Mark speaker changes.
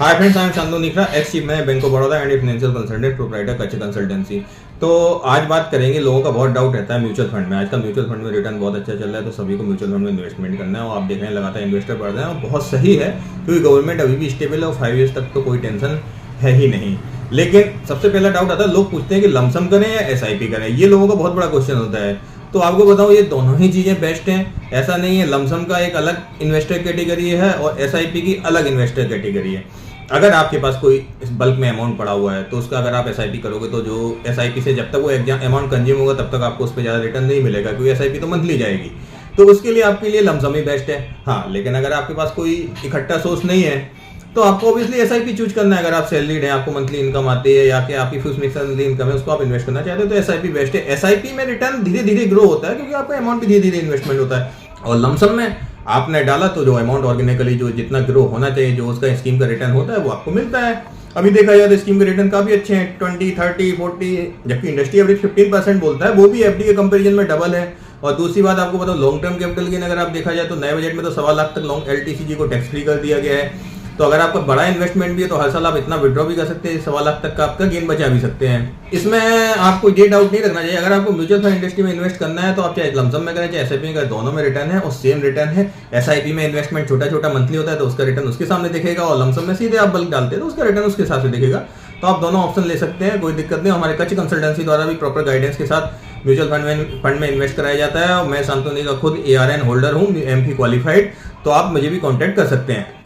Speaker 1: Hi friends, I am Shantanu Nikhra, ex chief manager bank of Baroda and financial consultant proprietor Kachche consultancy. तो आज बात करेंगे, लोगों का बहुत डाउट रहता है म्यूचुअल फंड में। आजकल म्यूचुअल फंड में रिटर्न बहुत अच्छा चल रहा है, तो सभी को म्यूचुअल फंड में इन्वेस्टमेंट करना है और आप देख रहे हैं लगातार इन्वेस्टर बढ़ रहे हैं और बहुत सही है, क्योंकि गवर्नमेंट अभी भी स्टेबल है और 5 ईयर्स तक तो कोई टेंशन है ही नहीं। लेकिन सबसे पहला डाउट आता है, लोग पूछते हैं कि लमसम करें या एसआईपी करें। ये लोगों का बहुत बड़ा क्वेश्चन होता है। तो आपको बताऊं, ये दोनों ही चीजें बेस्ट हैं। ऐसा नहीं है, लमसम का एक अलग इन्वेस्टर कैटेगरी है और एसआईपी की अलग इन्वेस्टर कैटेगरी है। अगर आपके पास कोई बल्क में अमाउंट पड़ा हुआ है तो उसका अगर आप एसआईपी करोगे तो जो एसआईपी से जब तक वो अमाउंट कंज्यूम होगा तब तक आपको उस पर ज़्यादा रिटर्न नहीं मिलेगा, क्योंकि एसआईपी तो मंथली जाएगी। तो उसके लिए आपके लिए लमसम ही बेस्ट है। हाँ, लेकिन अगर आपके पास कोई इकट्ठा सोर्स नहीं है तो आपको ऑब्वियसली एसआईपी चूज करना है। अगर आप सैलरीड हैं, आपको मंथली इनकम आती है या कि आपकी फ्यूज मिक्स मंथली इनकम है, उसको आप इन्वेस्ट करना चाहते हो तो एसआईपी बेस्ट है। एसआईपी में रिटर्न धीरे धीरे ग्रो होता है, क्योंकि आपका अमाउंट भी धीरे धीरे इन्वेस्टमेंट होता है। और लमसम में आपने डाला तो जो अमाउंट ऑर्गेनिकली जो जितना ग्रो होना चाहिए, जो उसका स्कीम का रिटर्न होता है, वो आपको मिलता है। अभी देखा जाए तो स्कीम के रिटर्न काफी अच्छे हैं, 20, 30, 40, जबकि इंडस्ट्री एवरेज 15% बोलता है, वो भी एफडी के कंपैरिजन में डबल है। और दूसरी बात आपको बताओ, लॉन्ग टर्म कैपिटल गेन अगर आप देखा जाए तो नए बजट में तो 1.25 लाख तक लॉन्ग एलटीसीजी को टैक्स फ्री कर दिया गया है। तो अगर आपका बड़ा इन्वेस्टमेंट भी है तो हर साल आप इतना विड्रॉ भी कर सकते हैं, 1.25 लाख तक का आपका गेन बचा भी सकते हैं। इसमें आपको ये डाउट नहीं रखना चाहिए, अगर आपको म्यूचुअल फंड इंडस्ट्री में इन्वेस्ट करना है तो आप चाहे लमसम में करें चाहे एसआईपी में करें, दोनों में रिटर्न है और सेम रिटर्न है। एसआईपी में इन्वेस्टमेंट छोटा छोटा मंथली होता है तो उसका रिटर्न उसके सामने दिखेगा, और लमसम में सीधे आप बल्क डालते हैं तो उसका रिटर्न उसके हिसाब से दिखेगा। तो आप दोनों ऑप्शन ले सकते हैं, कोई दिक्कत नहीं। हमारे कच्च कंसल्टेंसी द्वारा भी प्रॉपर गाइडेंस के साथ म्यूचुअल फंड में इन्वेस्ट कराया जाता है और मैं शांतनु का खुद ARN होल्डर हूँ, MP क्वालिफाइड। तो आप मुझे भी कॉन्टैक्ट कर सकते हैं।